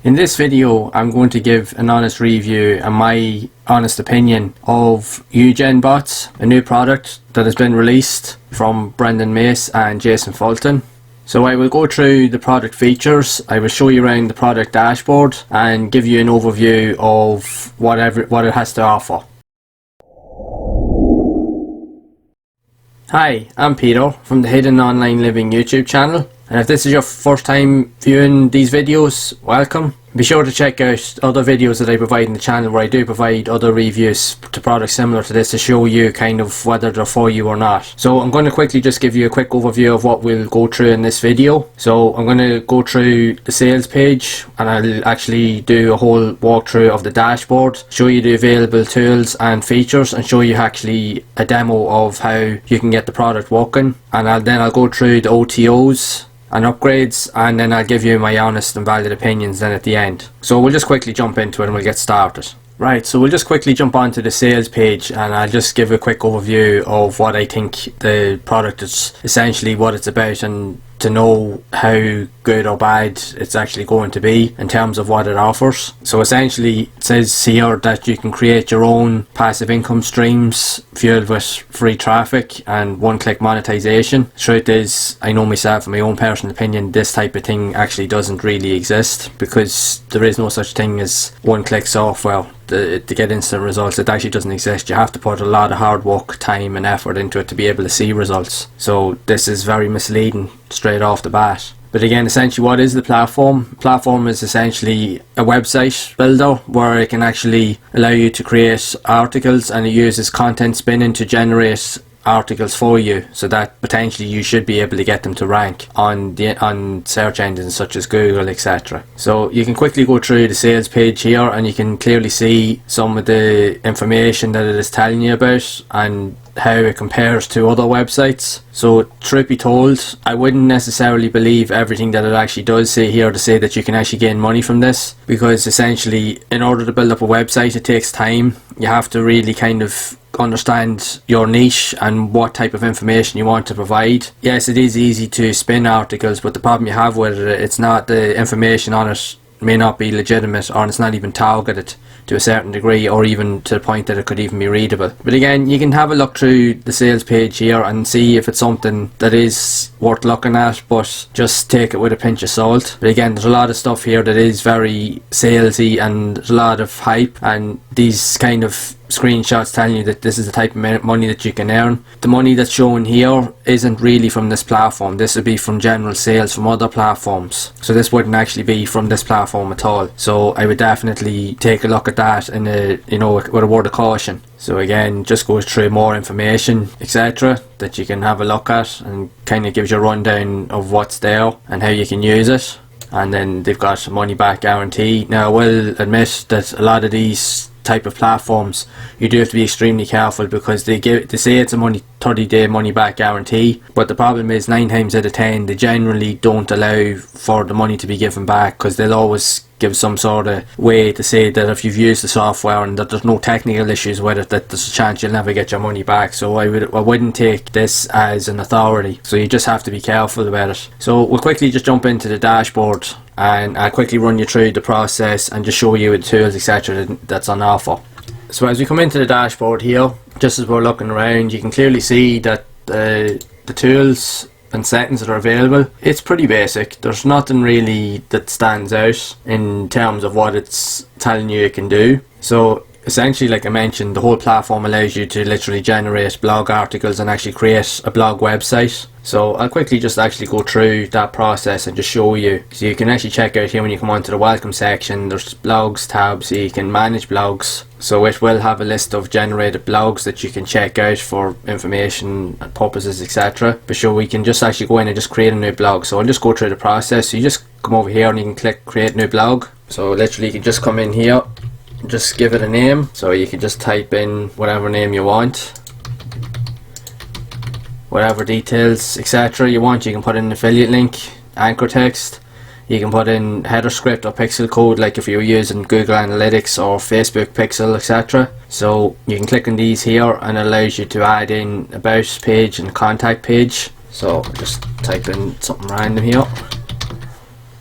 In this video, I'm going to give an honest review and my honest opinion of yougenbots, a new product that has been released from Brendan Mace and Jason Fulton. So I will go through the product features, I will show you around the product dashboard and give you an overview of what it has to offer. Hi, I'm Peter from the Hidden Online Living YouTube channel, and if this is your first time viewing these videos, welcome. Be sure to check out other videos that I provide in the channel where I do provide other reviews to products similar to this to show you kind of whether they're for you or not. So I'm going to quickly just give you a quick overview of what we'll go through in this video. So I'm going to go through the sales page and I'll actually do a whole walkthrough of the dashboard, show you the available tools and features and show you actually a demo of how you can get the product working, and then I'll go through the OTOs and upgrades, and then I'll give you my honest and valid opinions then at the end. So we'll just quickly jump into it and we'll get started. Right, so we'll just quickly jump onto the sales page and I'll just give a quick overview of what I think the product is, essentially what it's about, and to know how good or bad it's actually going to be in terms of what it offers. So essentially it says here that you can create your own passive income streams fueled with free traffic and one-click monetization. Truth is, I know myself, in my own personal opinion, this type of thing actually doesn't really exist because there is no such thing as one-click software to get instant results. It actually doesn't exist. You have to put a lot of hard work, time and effort into it to be able to see results. So this is very misleading straight off the bat. But again, essentially what is the platform? Platform is essentially a website builder where it can actually allow you to create articles, and it uses content spinning to generate articles for you, so that potentially you should be able to get them to rank on search engines such as Google, etc. So you can quickly go through the sales page here and you can clearly see some of the information that it is telling you about and how it compares to other websites. So truth be told, I wouldn't necessarily believe everything that it actually does say here to say that you can actually gain money from this, because essentially in order to build up a website it takes time. You have to really kind of understand your niche and what type of information you want to provide. Yes, it is easy to spin articles, but the problem you have with it, it's not, the information on it may not be legitimate, or it's not even targeted to a certain degree, or even to the point that it could even be readable. But again, you can have a look through the sales page here and see if it's something that is worth looking at, but just take it with a pinch of salt. But again, there's a lot of stuff here that is very salesy and there's a lot of hype, and these kind of screenshots telling you that this is the type of money that you can earn. The money that's shown here isn't really from this platform. This would be from general sales from other platforms, so this wouldn't actually be from this platform at all. So I would definitely take a look at that in a, with a word of caution. So again, just goes through more information, etc., that you can have a look at, and kind of gives you a rundown of what's there and how you can use it. And then they've got a money back guarantee. Now I will admit that a lot of these type of platforms you do have to be extremely careful, because they say it's a 30-day money back guarantee, but the problem is 9 times out of 10 they generally don't allow for the money to be given back, because they'll always give some sort of way to say that if you've used the software and that there's no technical issues with it, that there's a chance you'll never get your money back. So I wouldn't take this as an authority, so you just have to be careful about it. So we'll quickly just jump into the dashboard and I'll quickly run you through the process and just show you the tools, etc., that's on offer. So as we come into the dashboard here, just as we're looking around, you can clearly see that the tools and settings that are available, it's pretty basic. There's nothing really that stands out in terms of what it's telling you it can do. So essentially, like I mentioned, the whole platform allows you to literally generate blog articles and actually create a blog website. So I'll quickly just actually go through that process and just show you. So you can actually check out here when you come onto the welcome section, there's blogs tab, so you can manage blogs. So it will have a list of generated blogs that you can check out for information and purposes, etc. But sure, we can just actually go in and just create a new blog. So I'll just go through the process. So you just come over here and you can click create new blog. So literally you can just come in here, just give it a name. So you can just type in whatever name you want, whatever details, etc. you want. You can put in an affiliate link, anchor text, you can put in header script or pixel code, like if you're using Google Analytics or Facebook Pixel, etc. So you can click on these here and it allows you to add in about page and contact page. So just type in something random here.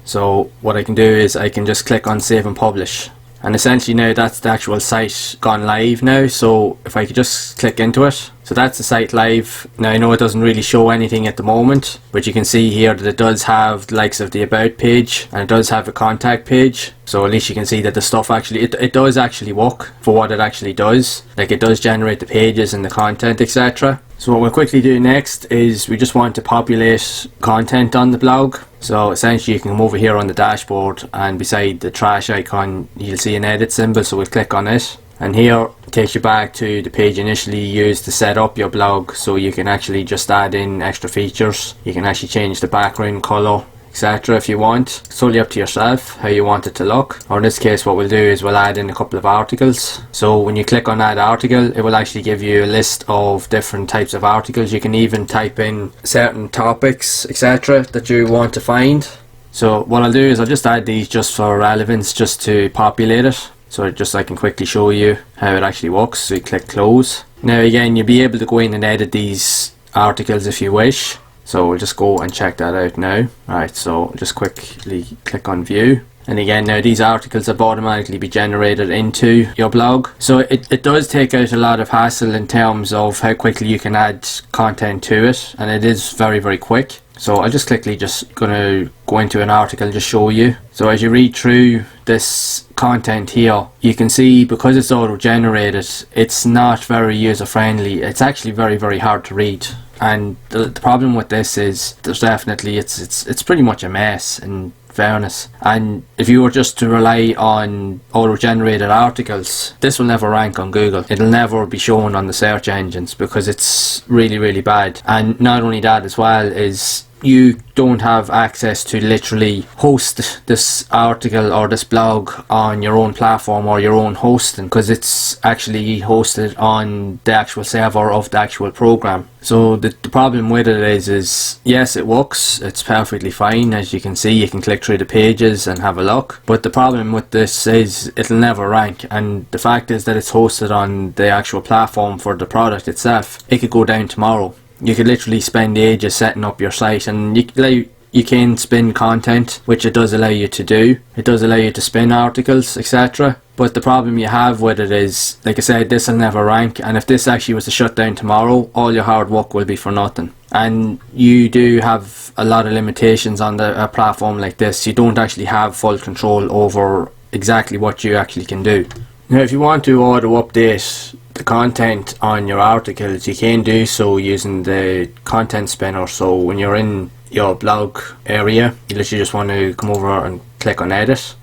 So what I can do is I can just click on save and publish, and essentially now that's the actual site gone live now. So if I could just click into it, so that's the site live. Now I know it doesn't really show anything at the moment, but you can see here that it does have the likes of the about page, and it does have a contact page. So at least you can see that the stuff actually, it does actually work for what it actually does. Like, it does generate the pages and the content, etc. So what we'll quickly do next is we just want to populate content on the blog. So essentially you can come over here on the dashboard, and beside the trash icon you'll see an edit symbol, so we'll click on it, and here it takes you back to the page initially used to set up your blog. So you can actually just add in extra features. You can actually change the background colour, etc. if you want. It's totally up to yourself how you want it to look. Or in this case what we'll do is we'll add in a couple of articles. So when you click on add article, it will actually give you a list of different types of articles. You can even type in certain topics, etc. that you want to find. So what I'll do is I'll just add these just for relevance, just to populate it. So just I can quickly show you how it actually works. So you click close. Now again, you'll be able to go in and edit these articles if you wish. So we'll just go and check that out now. Right, so just quickly click on view. And again, now these articles have automatically be generated into your blog. So it does take out a lot of hassle in terms of how quickly you can add content to it. And it is very, very quick. So I'll just quickly just gonna go into an article and just show you. So as you read through this content here, you can see because it's auto generated, it's not very user friendly. It's actually very, very hard to read. And the problem with this is there's definitely it's pretty much a mess in fairness. And if you were just to rely on auto generated articles, this will never rank on Google. It'll never be shown on the search engines because it's really, really bad. And not only that as well is you don't have access to literally host this article or this blog on your own platform or your own hosting, because it's actually hosted on the actual server of the actual program. So the problem with it is yes, it works, it's perfectly fine. As you can see, you can click through the pages and have a look, but the problem with this is it'll never rank. And the fact is that it's hosted on the actual platform for the product itself. It could go down tomorrow. You could literally spend ages setting up your site, and you can spin content, which it does allow you to do. It does allow you to spin articles, etc. But the problem you have with it is, like I said, this will never rank, and if this actually was to shut down tomorrow, all your hard work will be for nothing. And you do have a lot of limitations on a platform like this. You don't actually have full control over exactly what you actually can do. Now if you want to auto update the content on your articles, you can do so using the content spinner. So when you're in your blog area, you literally just want to come over and click on edit,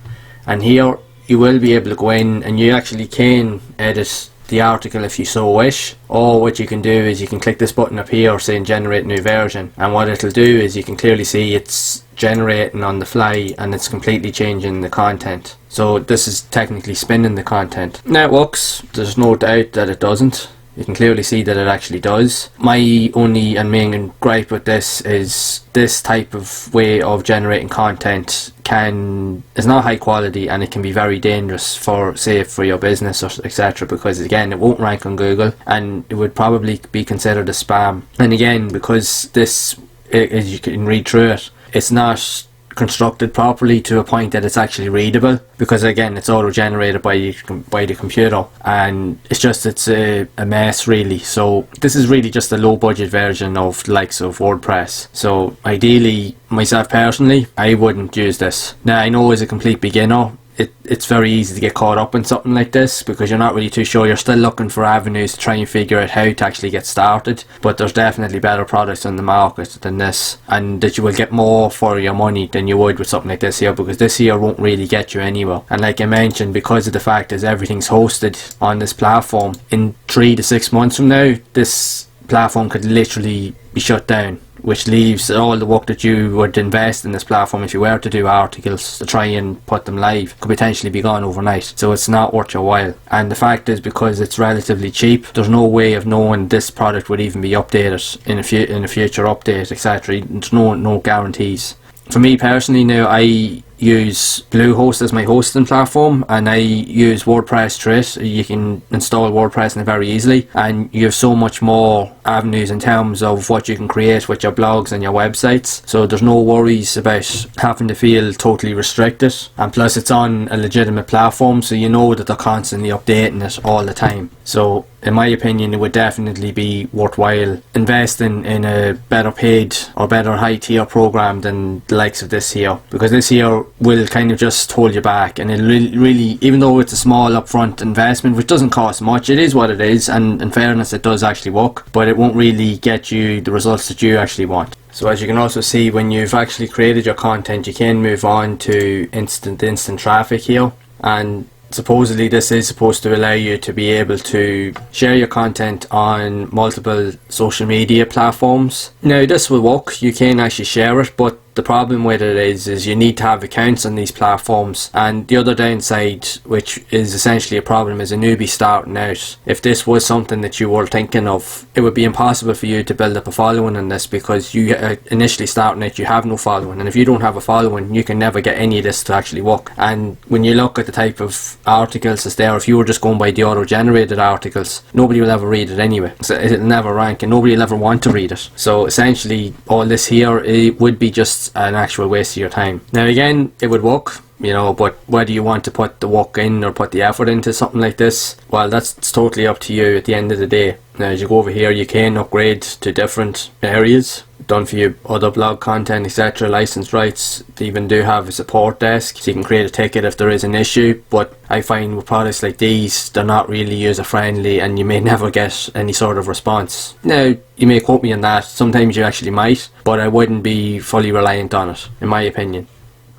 and here you will be able to go in and you actually can edit the article if you so wish. Or what you can do is you can click this button up here saying generate new version, and what it'll do is you can clearly see it's generating on the fly and it's completely changing the content. So this is technically spinning the content. Now it works, there's no doubt that it doesn't. You can clearly see that it actually does. My only and main gripe with this is this type of way of generating content is not high quality, and it can be very dangerous for, say, for your business or etc. Because again, it won't rank on Google and it would probably be considered a spam. And again, because this, as you can read through it, it's not constructed properly to a point that it's actually readable, because again it's auto generated by the computer, and it's a mess really. So this is really just a low budget version of the likes of WordPress. So ideally, myself personally, I wouldn't use this. Now I know as a complete beginner it's very easy to get caught up in something like this because you're not really too sure. You're still looking for avenues to try and figure out how to actually get started, but there's definitely better products on the market than this, and that you will get more for your money than you would with something like this here, because this here won't really get you anywhere. And like I mentioned, because of the fact that everything's hosted on this platform, in 3 to 6 months from now this platform could literally be shut down, which leaves all the work that you would invest in this platform if you were to do articles to try and put them live could potentially be gone overnight. So it's not worth your while. And the fact is, because it's relatively cheap, there's no way of knowing this product would even be updated in a future update, etc. There's no guarantees. For me personally, now I use Bluehost as my hosting platform, and I use WordPress through it. You can install WordPress in it very easily, and you have so much more avenues in terms of what you can create with your blogs and your websites, so there's no worries about having to feel totally restricted. And plus it's on a legitimate platform, so you know that they're constantly updating it all the time. So in my opinion, it would definitely be worthwhile investing in a better paid or better high tier program than the likes of this here, because this here will kind of just hold you back, and it really, even though it's a small upfront investment which doesn't cost much, it is what it is, and in fairness it does actually work, but it won't really get you the results that you actually want. So as you can also see, when you've actually created your content, you can move on to instant traffic here, and supposedly this is supposed to allow you to be able to share your content on multiple social media platforms. Now this will work, you can actually share it, but the problem with it is you need to have accounts on these platforms, and the other downside, which is essentially a problem, is a newbie starting out. If this was something that you were thinking of, it would be impossible for you to build up a following on this, because you initially starting out, you have no following, and if you don't have a following, you can never get any of this to actually work. And when you look at the type of articles that's there, if you were just going by the auto-generated articles, nobody will ever read it anyway, so it'll never rank and nobody will ever want to read it. So essentially all this here, it would be just an actual waste of your time. Now again, it would work, you know, but whether you want to put the work in or put the effort into something like this, well, that's totally up to you at the end of the day. Now as you go over here, you can upgrade to different areas, done for you other blog content, etc., license rights. They even do have a support desk, so you can create a ticket if there is an issue, but I find with products like these, they're not really user friendly and you may never get any sort of response. Now you may quote me on that, sometimes you actually might, but I wouldn't be fully reliant on it, in my opinion.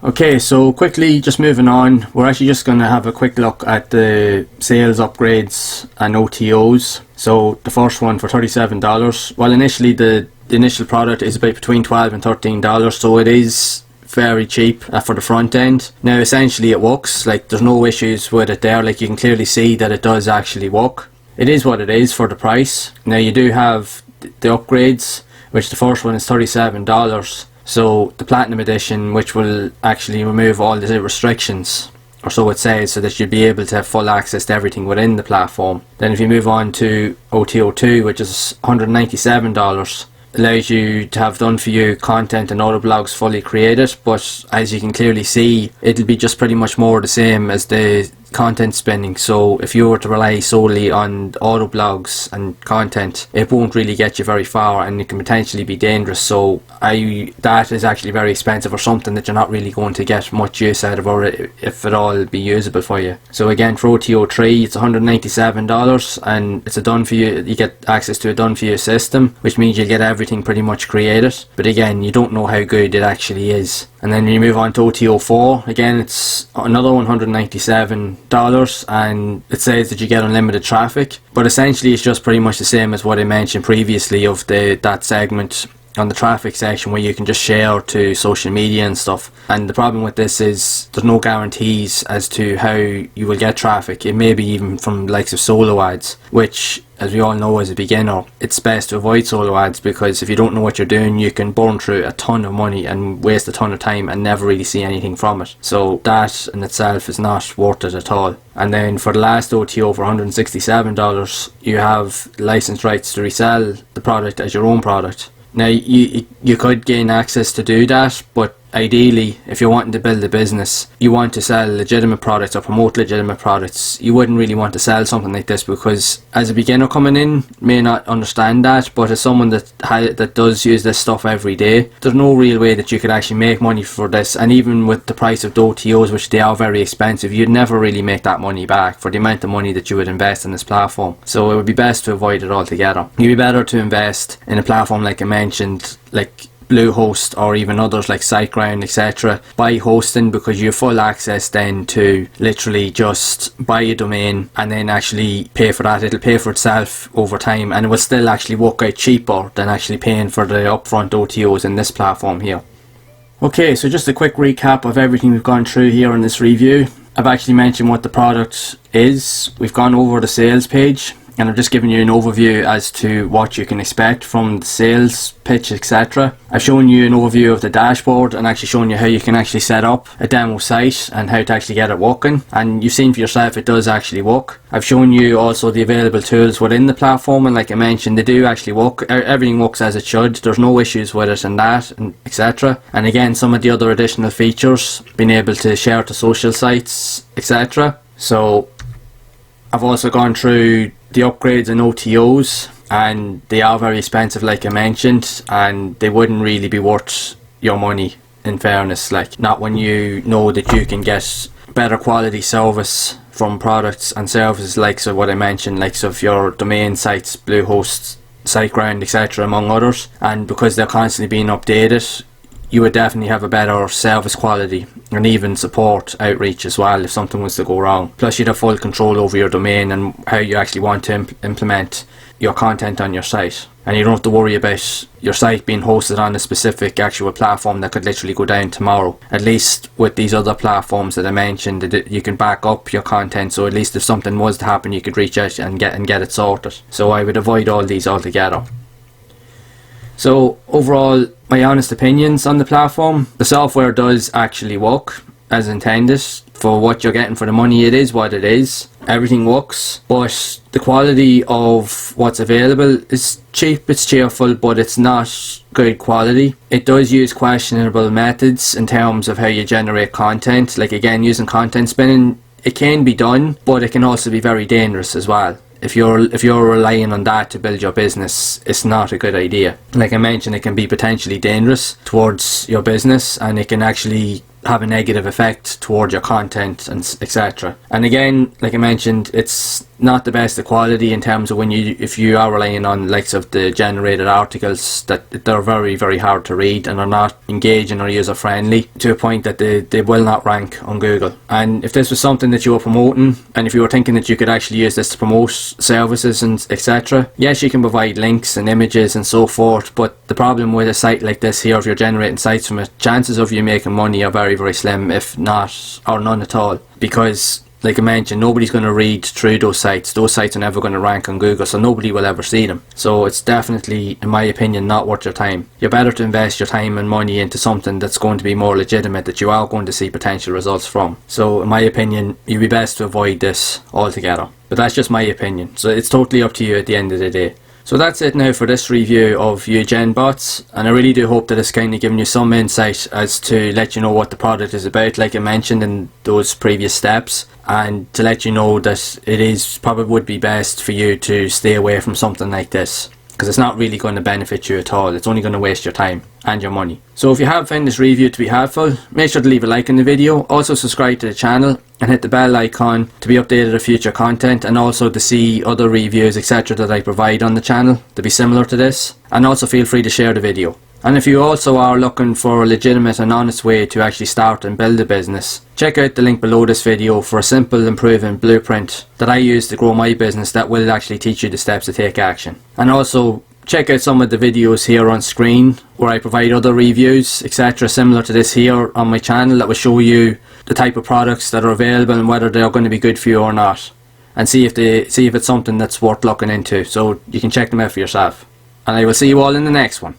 Okay, so quickly just moving on, we're actually just going to have a quick look at the sales upgrades and OTOs. So the first one for $37, well initially the initial product is about between $12 and $13, so it is very cheap for the front end. Now essentially it works, like there's no issues with it there, like you can clearly see that it does actually work. It is what it is for the price. Now you do have the upgrades, which the first one is $37. So the Platinum Edition, which will actually remove all the restrictions, or so it says, so that you'll be able to have full access to everything within the platform. Then if you move on to OTO2, which is $197, allows you to have done for you content and auto blogs fully created, but as you can clearly see, it'll be just pretty much more the same as the content spending. So if you were to rely solely on auto blogs and content, it won't really get you very far, and it can potentially be dangerous. So that is actually very expensive, or something that you're not really going to get much use out of, or if at all be usable for you. So again, for OTO3 it's $197, and it's a done for you, you get access to a done for you system, which means you'll get everything pretty much created, but again you don't know how good it actually is. And then you move on to OTO4, again it's another $197, and it says that you get unlimited traffic, but essentially it's just pretty much the same as what I mentioned previously of that segment on the traffic section, where you can just share to social media and stuff. And the problem with this is there's no guarantees as to how you will get traffic. It may be even from the likes of solo ads, which, as we all know as a beginner, it's best to avoid solo ads, because if you don't know what you're doing, you can burn through a ton of money and waste a ton of time and never really see anything from it. So that in itself is not worth it at all. And then for the last OTO for $167, you have license rights to resell the product as your own product. Now you could gain access to do that, but ideally if you're wanting to build a business, you want to sell legitimate products or promote legitimate products. You wouldn't really want to sell something like this, because as a beginner coming in may not understand that, but as someone that does use this stuff every day, there's no real way that you could actually make money for this. And even with the price of the OTOs, which they are very expensive, you'd never really make that money back for the amount of money that you would invest in this platform. So it would be best to avoid it altogether. You'd be better to invest in a platform like I mentioned, like Bluehost, or even others like SiteGround, etc. Buy hosting, because you have full access then to literally just buy a domain and then actually pay for that. It'll pay for itself over time, and it will still actually work out cheaper than actually paying for the upfront OTOs in this platform here. Okay, so just a quick recap of everything we've gone through here in this review. I've actually mentioned what the product is. We've gone over the sales page. and I've just given you an overview as to what you can expect from the sales pitch, etc. I've shown you an overview of the dashboard and actually shown you how you can actually set up a demo site and how to actually get it working, and you've seen for yourself it does actually work. I've shown you also the available tools within the platform, and like I mentioned, they do actually work. Everything works as it should. There's no issues with it and that, and etc. And again, some of the other additional features, being able to share to social sites, etc. So I've also gone through the upgrades and OTOs, and they are very expensive like I mentioned, and they wouldn't really be worth your money, in fairness. Like, not when you know that you can get better quality service from products and services like so what I mentioned, like so of your domain sites, Bluehost, SiteGround, etc., among others, and because they're constantly being updated, you would definitely have a better service quality and even support outreach as well if something was to go wrong. Plus you'd have full control over your domain and how you actually want to implement your content on your site, and you don't have to worry about your site being hosted on a specific actual platform that could literally go down tomorrow. At least with these other platforms that I mentioned, that you can back up your content, so at least if something was to happen you could reach out and get it sorted. So I would avoid all these altogether. So overall, my honest opinions on the platform: the software does actually work as intended. For what you're getting for the money, it is what it is. Everything works, but the quality of what's available is cheap, it's cheerful, but it's not good quality. It does use questionable methods in terms of how you generate content. Like, again, using content spinning, it can be done, but it can also be very dangerous as well. If you're relying on that to build your business, it's not a good idea. Like I mentioned, it can be potentially dangerous towards your business, and it can actually have a negative effect towards your content and etc. And again, like I mentioned, it's not the best of quality in terms of if you are relying on likes of the generated articles, that they're very, very hard to read and are not engaging or user friendly to a point that they will not rank on Google. And if this was something that you were promoting, and if you were thinking that you could actually use this to promote services and etc., yes, you can provide links and images and so forth, but the problem with a site like this here, if you're generating sites from it, chances of you making money are very, very slim, if not or none at all, because like I mentioned, nobody's going to read through those sites. Those sites are never going to rank on Google, so nobody will ever see them. So it's definitely, in my opinion, not worth your time. You're better to invest your time and money into something that's going to be more legitimate, that you are going to see potential results from. So in my opinion, you'd be best to avoid this altogether. But that's just my opinion, so it's totally up to you at the end of the day. So that's it now for this review of YouGenBots, and I really do hope that it's kind of given you some insight as to let you know what the product is about, like I mentioned in those previous steps, and to let you know that it probably would be best for you to stay away from something like this, because it's not really going to benefit you at all. It's only going to waste your time and your money. So if you have found this review to be helpful, make sure to leave a like on the video, also subscribe to the channel and hit the bell icon to be updated of future content, and also to see other reviews etc. that I provide on the channel to be similar to this. And also feel free to share the video. And if you also are looking for a legitimate and honest way to actually start and build a business, check out the link below this video for a simple and proven blueprint that I use to grow my business that will actually teach you the steps to take action. And also check out some of the videos here on screen where I provide other reviews etc. similar to this here on my channel that will show you the type of products that are available and whether they're going to be good for you or not, and see if it's something that's worth looking into, so you can check them out for yourself. And I will see you all in the next one.